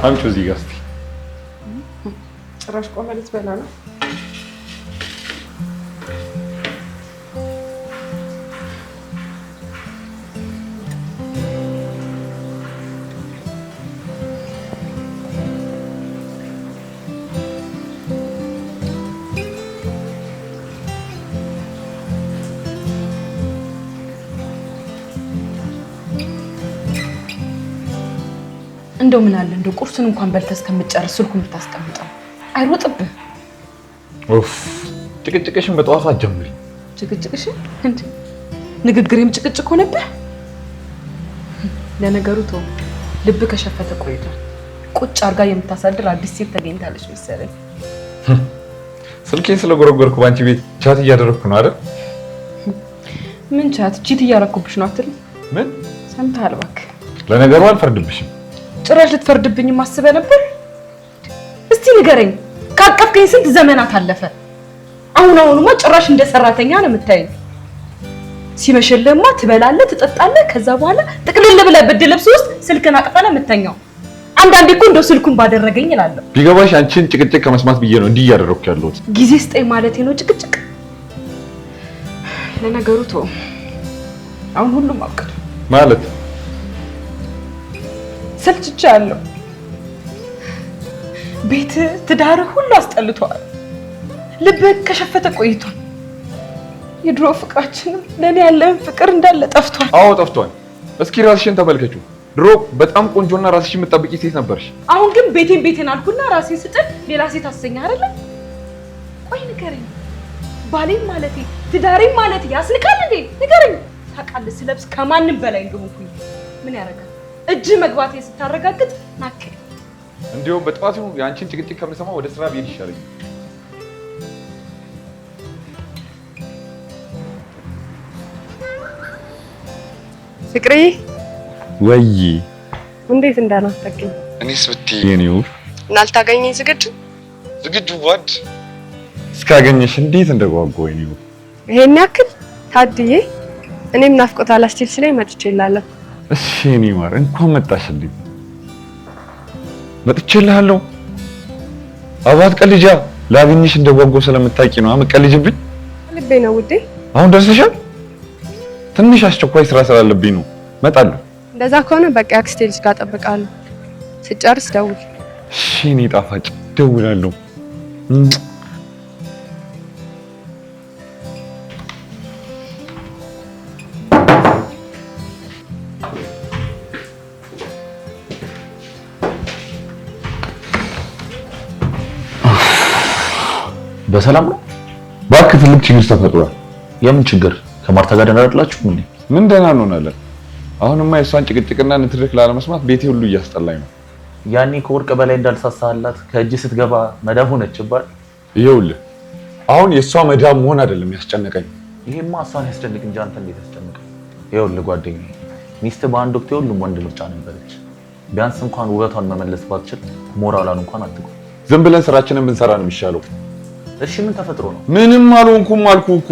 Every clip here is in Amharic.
አምጪ እዚህ ጋር እስቲ ጭራሽ ቆመ ልትበላ ነው እንደው ምን አለ እንደው ቁርሱን እንኳን በልተህ እስከምጨርስ ስልኩን ብታስቀምጠው አይሮጥብህ። ኡፍ ጭቅጭቅሽን በጠዋቱ አትጀምሪ። ጭቅጭቅሽን እንዴ ንግግሬም ጭቅጭቅ ሆነብህ። ለነገሩ ተው ልብ ከሸፈተ ቆይቷል። ቁጭ አርጋ የምታሳድር አዲስ ሴት ተገኝታለች መሰለኝ። ስልኬን ስለጎረጎርኩ ባንቺ ቤት ቻት እያደረኩ ነው አይደል? ምን ቻት ቺት እያረኩብሽ ነው አትል? ምን ሰምተሃል እባክህ። ለነገሩ አልፈርድብሽም። ጭራሽ ልትፈርድብኝ ማስበህ ነበር? እስቲ ንገረኝ፣ ካቀፍከኝ ስንት ዘመናት አለፈ? አሁንማ ጭራሽ እንደ ሰራተኛ ነው የምታየኝ። ሲመሽልህማ ትበላለህ፣ ትጠጣለህ፣ ከዛ በኋላ ጥቅልል ብለህ ብርድ ልብስ ውስጥ ስልክን አቅፈህ ነው የምተኛው። አንዳንዴ እኮ እንደው ስልኩን ባደረገኝ እላለሁ። ቢገባሽ አንቺን ጭቅጭቅ ከመስማት ብዬ ነው እንዲህ እያደረኩ ያለሁት። ጊዜ ስጠኝ ማለቴ ነው ጭቅጭቅ። ለነገሩ ተው፣ አሁን ሁሉም አብቅቷል ማለት ሰልችቻለሁ። ቤት ትዳር ሁሉ አስጠልቷል። ልብህ ከሸፈተ ቆይቷል። የድሮ ፍቅራችንም ለኔ ያለን ፍቅር እንዳለ ጠፍቷል። አዎ ጠፍቷል። እስኪ ራስሽን ተመልከቹ። ድሮ በጣም ቆንጆና ራስሽን የምትጠብቂ ሴት ነበርሽ። አሁን ግን ቤቴን አልኩና ራሴን ስጥል ሌላ ሴት አሰኛ አይደለ? ቆይ ንገረኝ፣ ባሌም ማለቴ ትዳሬም ማለቴ ያስልካል እንዴ? ንገረኝ። ታውቃለህ ስለብስ ከማንም በላይ እንደሆንኩኝ ምን ያደርጋል? እጅ መግባቴ ስታረጋግጥ ናከ እንዲያው በጠዋቱ ያንቺን ጭቅጭቅ ከምሰማ ወደ ስራ ብሄድ ይሻለኝ። ፍቅሬ ወይ እንዴት እንዳናፈቀኝ እኔስ ብትይ የኔው እናልታገኘኝ ዝግጁ ዋድ እስካገኘሽ እንዴት እንደጓጓው የኔው ይሄን ያክል ታድዬ እኔም ናፍቆት አላስችል ስለኝ መጥቼላለሁ። እሺ የኔ ማር እንኳን መጣሽልኝ። መጥቼልሃለሁ። አባት ቀልጃ ላገኝሽ እንደጓጓው ስለምታውቂ ነው አመቀልጅብኝ። ልቤ ነው ውዴ። አሁን ደርሰሻል? ትንሽ አስቸኳይ ስራ ስላለብኝ ነው እመጣለሁ። እንደዛ ከሆነ በቃ አክስቴ ልጅ ጋር እጠብቃለሁ። ስጨርስ ደውል። እሺ እኔ ጣፋጭ ደውላለሁ። በሰላም ነው? እባክህ ትልቅ ችግር ተፈጥሯል። የምን ችግር? ከማርታ ጋር ደህና አይደላችሁ እንዴ? ምን ደህና እንሆናለን? አሁንማ የሷን ጭቅጭቅና ንትርክ ላለመስማት ቤቴ ሁሉ እያስጠላኝ ነው። ያኔ ከወርቅ በላይ እንዳልሳሳላት ከእጅ ስትገባ መዳም ሆነች ይባል። ይኸውልህ አሁን የሷ መዳም መሆን አይደለም ያስጨነቀኝ። ይሄማ እሷን ያስጨንቅ እንጂ አንተ እንዴት ያስጨንቅ? ይኸውልህ ጓደኛዬ፣ ሚስት በአንድ ወቅት የሁሉም ወንድ ምርጫ ነበረች። ቢያንስ እንኳን ውበቷን መመለስ ባትችል ሞራሏን እንኳን አትጎ። ዝም ብለን ስራችንን ብንሰራ ነው የሚሻለው። እሺ ምን ተፈጥሮ ነው? ምንም አልሆንኩም አልኩህ እኮ።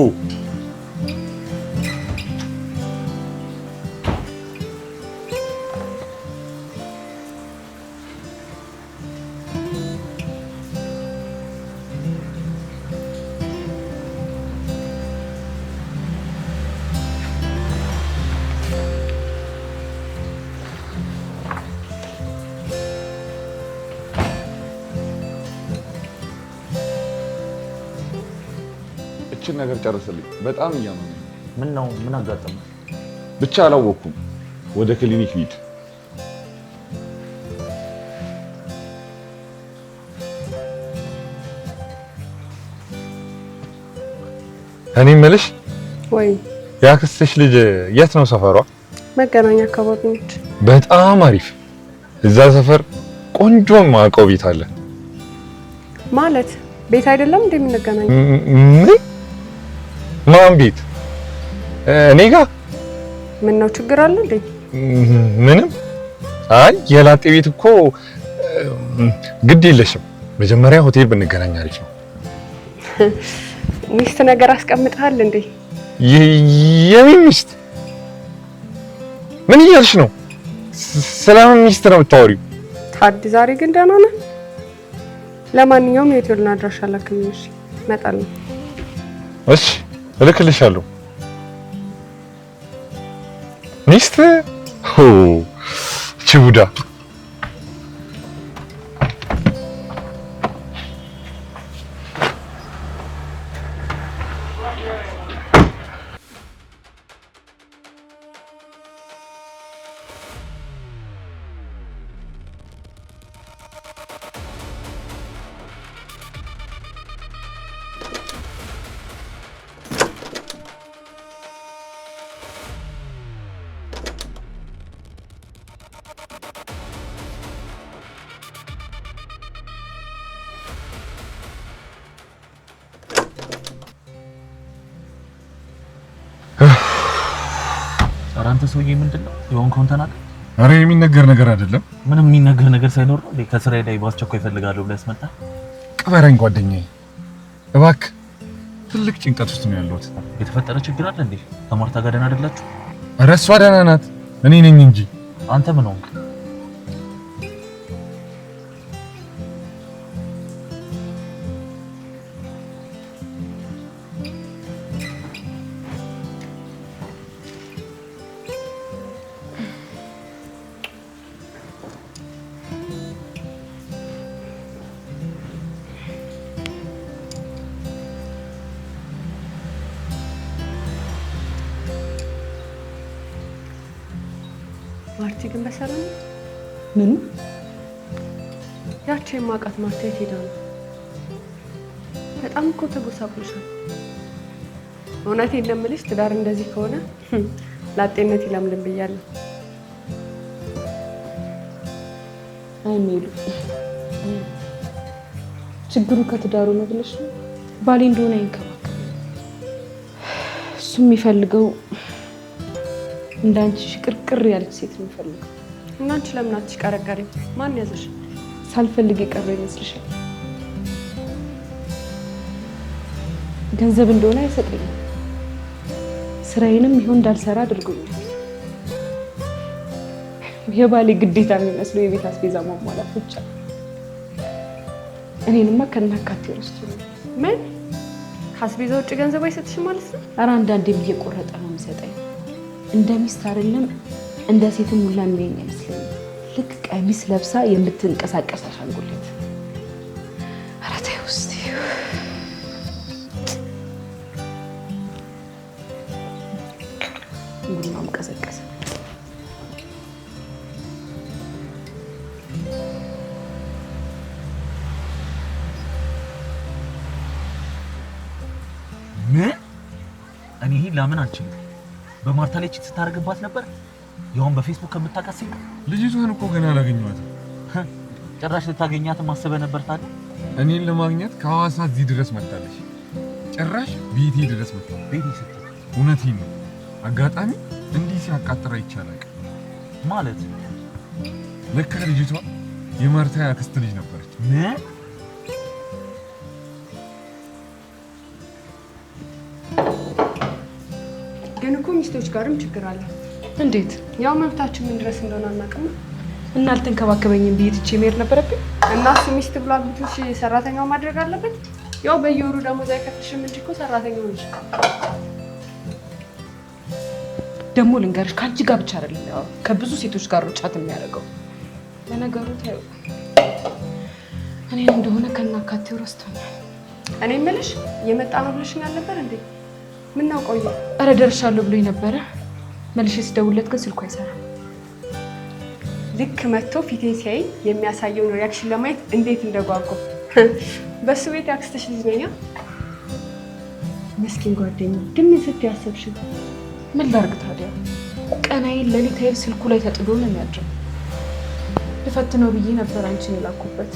እቺን ነገር ጨርሰልኝ። በጣም እያመመኝ። ምን ነው? ምን አጋጠመ? ብቻ አላወኩም። ወደ ክሊኒክ ሂድ። እኔ የምልሽ ወይ ያክስትሽ ልጅ የት ነው ሰፈሯ? መገናኛ አካባቢ ነች። በጣም አሪፍ። እዛ ሰፈር ቆንጆ ማውቀው ቤት አለ። ማለት ቤት አይደለም እንደምንገናኝ? ምን? ማን ቤት? እኔ ጋር? ምን ነው ችግር አለ እንዴ? ምንም። አይ የላጤ ቤት እኮ ግድ የለሽም። መጀመሪያ ሆቴል ብንገናኝ አሪፍ ነው። ሚስት ነገር አስቀምጠሃል እንዴ? የምን ሚስት? ምን እያልሽ ነው? ስለምን ሚስት ነው የምታወሪው? ታዲ ዛሬ ግን ደህና ነህ? ለማንኛውም የሆቴሉን አድራሻ ላክልኝ። እሺ እመጣለሁ። እሺ እልክልሻለሁ። ሚስት ቺቡዳ አንተ ሰውዬ ምንድነው የሆንከውን ተናገር። አረ የሚነገር ነገር አይደለም። ምንም የሚነገር ነገር ሳይኖር ነው ከስራዬ ላይ ባስቸኳይ እፈልጋለሁ ብለህ አስመጣ። ቅበረኝ ጓደኛዬ እባክህ። ትልቅ ጭንቀት ውስጥ ነው ያለሁት። የተፈጠረ ችግር አለ እንዴ? ከማርታ ጋር ደህና አይደላችሁ? አረ እሷ ደህና ናት፣ እኔ ነኝ እንጂ። አንተ ምን ሆንክ? ማርቲ ግን በሰላም ምን? ያቺ የማውቃት ማርቲ የት ሄዳ ነው? በጣም እኮ ተጎሳቁልሻል። እውነቴን ለምልሽ ትዳር እንደዚህ ከሆነ ላጤነት ይለምልም ብያለሁ። አይ ሜሉ፣ ችግሩ ከትዳሩ ነው ብለሽ ነው? ባሌ እንደሆነ አይንከባከብ። እሱ የሚፈልገው እንዳንቺ ሽቅርቅር ያለች ሴት ነው የሚፈልገው። እና አንቺ ለምን አትሽቀረቀሪም? ማን ያዘሽ? ሳልፈልግ የቀረ ይመስልሻል? ገንዘብ እንደሆነ አይሰጠኝም። ስራዬንም ይሁን እንዳልሰራ አድርጎኛል። የባሌ ግዴታ የሚመስለው የቤት አስቤዛ ማሟላት ብቻ። እኔንማ ከናካቴው ረስቶ ነው። ምን? ከአስቤዛ ውጭ ገንዘብ አይሰጥሽም ማለት ነው? ኧረ አንዳንዴም እየቆረጠ ነው የሚሰጠኝ። እንደ ሚስት አይደለም እንደ ሴትም ሁላ የሚለኝ አይመስለኝም። ልክ ቀሚስ ለብሳ የምትንቀሳቀስ አሻንጉሊት። ኧረ ተይው እስኪ። ቡናውም ቀዘቀዘ። ምን? እኔ ይሄን ላምን አልችልም። በማርታ ላይ ቺት ስታደርግባት ነበር? ያውን በፌስቡክ ከምታውቃት ሴት? ልጅቷን እኮ ገና አላገኘኋትም። ጭራሽ ልታገኛትም አስበህ ነበር ታዲያ? እኔን ለማግኘት ከሐዋሳ እዚህ ድረስ መጣለች። ጭራሽ ቤቴ ድረስ መጣለች። ቤቴ ስትል? እውነቴን ነው። አጋጣሚ እንዲህ ሲያቃጥራ ይቻላል ማለት። ለካ ልጅቷ የማርታ ያክስት ልጅ ነበረች። ምን? ግን እኮ ሚስቶች ጋርም ችግር አለ። እንዴት? ያው መብታችን ምን ድረስ እንደሆነ አናውቅም። እና አልተንከባከበኝም ብዬ ትቼ መሄድ ነበረብኝ? እና እሱ ሚስት ብሎ አግብቶሽ ሰራተኛው ማድረግ አለበት? ያው በየወሩ ደሞዝ አይከፍልሽም እንጂ እኮ ሰራተኛው ነሽ። ደግሞ ልንገርሽ፣ ከአንቺ ጋር ብቻ አይደለም ያው ከብዙ ሴቶች ጋር ጫት የሚያደርገው። ለነገሩ ታዩ እኔን እንደሆነ ከናካቴው ረስቶኛል። እኔ የምልሽ የመጣ ነው ብለሽኝ አልነበር እንዴ? ምን ነው ቆየ? ኧረ ደርሻለሁ ብሎኝ ነበረ። መልሼ ስደውልለት ግን ስልኩ አይሰራም። ልክ መጥቶ ፊቴን ሲያይ የሚያሳየውን ሪያክሽን ለማየት እንዴት እንደጓጓ። በሱ ቤት ያክስትሽ ልጅ ነኝ። ምስኪን ጓደኛ ግን ምን ስትይ አሰብሽ? ምን ላድርግ ታዲያ? ቀናይን ሌሊት ኃይል ስልኩ ላይ ተጥዶ ነው የሚያድረው። ልፈትነው ብዬ ነበር አንቺን የላኩበት።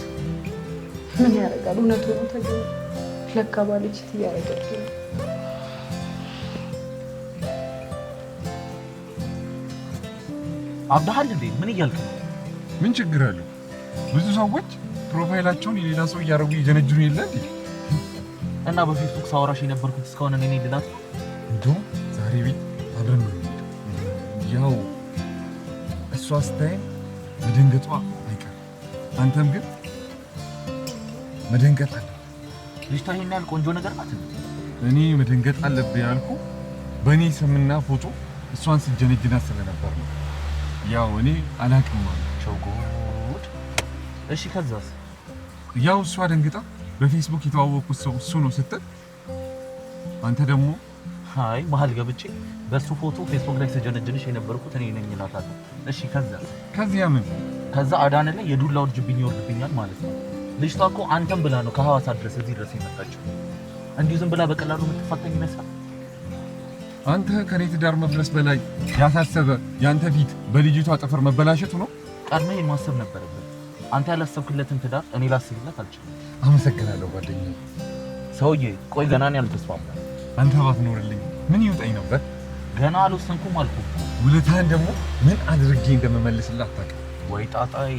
ምን ያደርጋል፣ እውነት ሆኖ ተገኘ። ለካ ባለች እያደረገች ነው። አብዳሃል እንዴ? ምን እያልክ ነው? ምን ችግር አለው? ብዙ ሰዎች ፕሮፋይላቸውን የሌላ ሰው እያደረጉ እየጀነጅኑ የለ እንዴ? እና በፌስቡክ ሳወራሽ የነበርኩት እስካሁን እኔ ነኝ ልላት ነው? እንደውም ዛሬ ቤት አብረን ነው ያው እሷ ስታይም መደንገጧ አይቀርም። አንተም ግን መደንገጥ አለ። ልጅቷ ይሄን ያህል ቆንጆ ነገር ናት። እኔ መደንገጥ አለብህ ያልኩ በእኔ ስምና ፎቶ እሷን ስጀነጅናት ስለነበር ነው። ያው እኔ አላቅም ማለቸው ጉድ። እሺ ከዛስ? ያው እሷ ደንግጣ በፌስቡክ የተዋወቅኩት ሰው እሱ ነው ስትል አንተ ደግሞ አይ መሀል ገብቼ በሱ ፎቶ ፌስቡክ ላይ ስጀነጅንሽ የነበርኩት እኔ ነኝ እላታለሁ። እሺ ከዚያ ምን? ከዛ አዳነ ላይ የዱላ ውርጅብኝ ይወርድብኛል ማለት ነው። ልጅቷ እኮ አንተም ብላ ነው ከሐዋሳ ድረስ እዚህ ድረስ የመጣችው። እንዲሁ ዝም ብላ በቀላሉ የምትፋተኝ ይመስላል? አንተ ከኔ ትዳር መፍረስ በላይ ያሳሰበ ያንተ ፊት በልጅቷ ጥፍር መበላሸቱ ነው። ቀድመህ ማሰብ ነበረብህ። አንተ ያላሰብክለትን ትዳር እኔ ላስብለት አልችልም። አመሰግናለሁ ጓደኛዬ። ሰውዬ ቆይ ገና ነው ያልተስማማው። አንተ ባትኖርልኝ ምን ይውጣኝ ነበር? ገና አልወሰንኩም አልኩህ። ውለታህን ደግሞ ምን አድርጌ እንደምመልስልህ አታውቅም። ወይ ጣጣዬ፣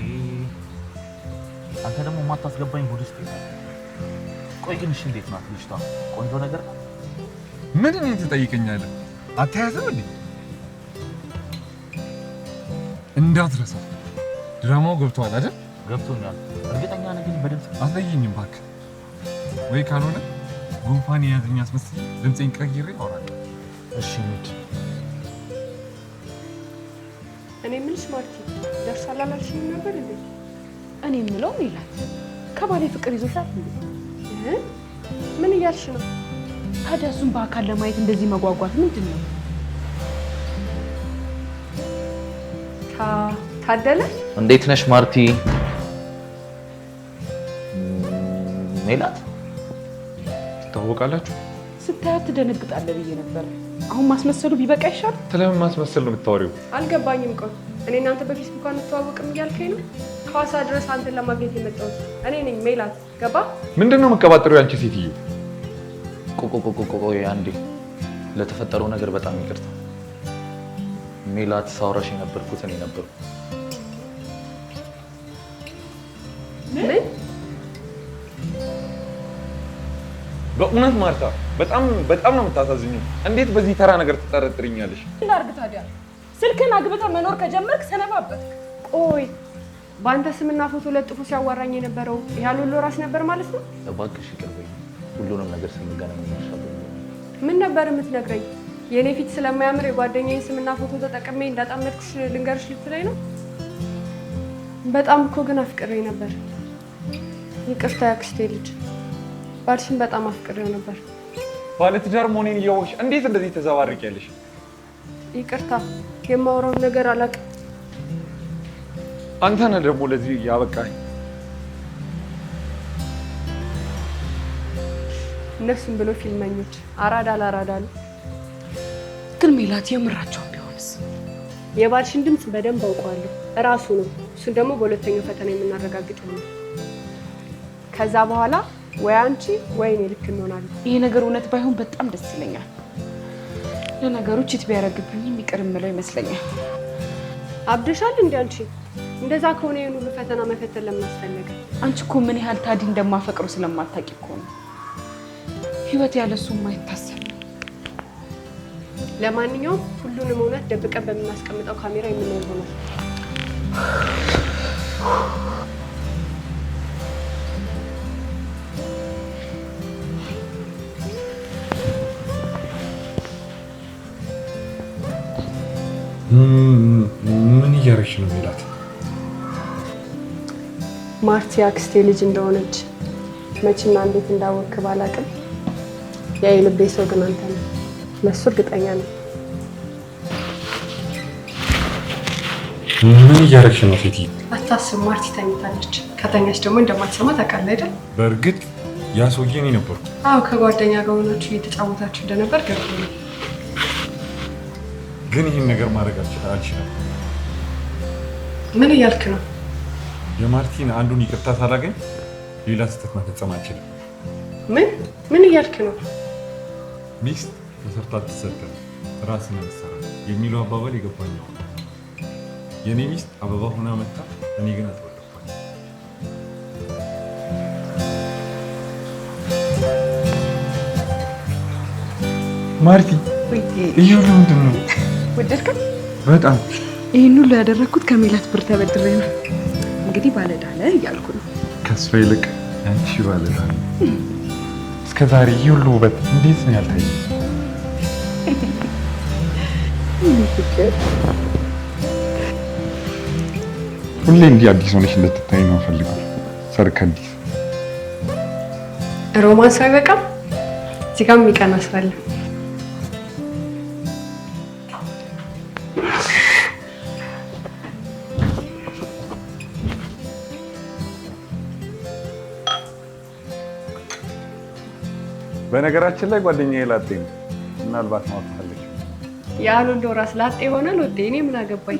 አንተ ደግሞ የማታስገባኝ ጉድ ውስጥ ይላል። ቆይ ግን እሺ እንዴት ናት ልጅቷ? ቆንጆ ነገር ናት? ምን እኔን ትጠይቀኛለህ? አታያትም እንዴ? እንዳትረሳ ድራማው ገብቶሃል አይደል? ገብቶኛል። እርግጠኛ ነህ ግን በድምፅ አትለየኝም እባክህ። ወይ ካልሆነ ጉንፋን የያዘኝ አስመስል ድምፄን ቀይሬ አወራለሁ። እሺ እንሂድ። እኔ የምልሽ ማርቲ ደርሷል አላልሽኝም ነበር እንዴ? እኔ የምለው ሜላት ከባሌ ፍቅር ይዞሻል እንዴ? ምን እያልሽ ነው? ታዲያ እሱን በአካል ለማየት እንደዚህ መጓጓት ምንድን ነው? ታደለ እንዴት ነሽ ማርቲ? ሜላት ትታወቃላችሁ? ስታያት ትደነግጣለህ ብዬ ነበር። አሁን ማስመሰሉ ቢበቃ ይሻል። ስለምን ማስመሰል ነው የምታወሪው? አልገባኝም። ቆይ እኔ እናንተ በፌስቡክ አንተዋወቅም እያልከኝ ነው? ከሐዋሳ ድረስ አንተን ለማግኘት የመጣሁት እኔ ነኝ ሜላት። ገባ? ምንድነው የምትቀባጥሪው አንቺ ሴትዮ? ቆይ አንዴ፣ ለተፈጠረው ነገር በጣም ይቅርታ። ሜላት ሳውራሽ የነበርኩት እኔ ነበርኩ። ምን? በእውነት ማርታ በጣም ነው የምታሳዝኙ። እንዴት በዚህ ተራ ነገር ትጠረጥሪኛለሽ? ላርግ ታዲያ ስልክን አግብተህ መኖር ከጀመርክ ሰነባበትክ። ቆይ በአንተ ስምና ፎቶ ለጥፎ ሲያዋራኝ የነበረው ያሉሎ ራስ ነበር ማለት ነው? እባክሽ ይቅር በይኝ። ሁሉንም ነገር ስንገናኝ ይሻላል። ምን ነበር የምትነግረኝ? የኔ ፊት ስለማያምር የጓደኛዬን ስምና ፎቶ ተጠቅሜ እንዳጣመድኩሽ ልንገርሽ ልትለኝ ነው? በጣም እኮ ግን አፍቅሬ ነበር። ይቅርታ ያክስቴ ልጅ፣ ባልሽን በጣም አፍቅሬው ነበር። ባለትዳር መሆኔን እያወቅሽ እንዴት እንደዚህ ተዘባርቂያለሽ? ይቅርታ የማወራውን ነገር አላውቅም። አንተ ነህ ደግሞ ለዚህ ያበቃኝ። እነሱም ብሎ ፊልመኞች አራዳ ላራዳሉ። ግን ሜላት የምራቸውን ቢሆንስ? የባልሽን ድምፅ በደንብ አውቀዋለሁ፣ እራሱ ነው። እሱን ደግሞ በሁለተኛው ፈተና የምናረጋግጥ ነው። ከዛ በኋላ ወይ አንቺ ወይ እኔ ልክ እንሆናለን። ይሄ ነገር እውነት ባይሆን በጣም ደስ ይለኛል። ለነገሩ ቺት ቢያደርግብኝም ይቅር የምለው ይመስለኛል። አብደሻል እንዴ አንቺ? እንደዛ ከሆነ የሆኑ ፈተና መፈተን ለምን አስፈለገ? አንቺ እኮ ምን ያህል ታዲ እንደማፈቅረው ስለማታውቂ እኮ ነው። ህይወት ያለሱ የማይታሰብ ነው። ለማንኛውም ሁሉንም እውነት ደብቀን በምናስቀምጠው ካሜራ የምናየው ይሆናል። ምን እያደረግሽ ነው ሜላት? ማርቲ አክስቴ ልጅ እንደሆነች መቼና እንዴት እንዳወቅክ ባላውቅም ያ የልቤ ሰው ግን አንተ ነህ። ለእሱ እርግጠኛ ነኝ። ምን እያደረግሽ ነው ሴትዮ? አታስብ፣ ማርቲ ተኝታለች። ከተኛች ደግሞ እንደማትሰማ ታውቃለህ አይደል? በእርግጥ ያ ሰውዬ እኔ ነበርኩ። አዎ፣ ከጓደኛ ጋር ሆናችሁ እየተጫወታችሁ እንደነበር ገብቶኛል። ግን ይህን ነገር ማድረግ አልችልም። ምን እያልክ ነው? የማርቲን አንዱን ይቅርታ ሳላገኝ ሌላ ስህተት መፈጸም አልችልም። ምን እያልክ ነው? ሚስት ተሰርታ አትሰጠም፣ ራስን መሰራ የሚለው አባባል የገባኝ ነው። የኔ ሚስት አበባ ሆና መጣ፣ እኔ ግን አልተወደድኳት። ማርቲ ይሄ ሁሉ ምንድን ነው? ወደድከው? በጣም ይሄን ሁሉ ያደረኩት ከሜላት ብር ተበድሬ ነው። እንግዲህ ባለዕዳ ነህ እያልኩ ነው። ከእሷ ይልቅ አንቺ ባለዕዳ ነሽ። እስከ ዛሬ ይህ ሁሉ ውበት እንዴት ነው ያልታየኝ? ሁሌ እንዲህ አዲስ ሆነሽ እንድትታይ ነው ፈልገው። ሰርክ አዲስ ሮማንስ አይበቃም? እዚህ ጋር የሚቀና ስራ አለ። በነገራችን ላይ ጓደኛዬ ላጤ ነው። ምናልባት ማወቅ ፈለግሽ? ያሉን ዶራስ ላጤ ሆነ ሎጤ እኔ ምን አገባኝ?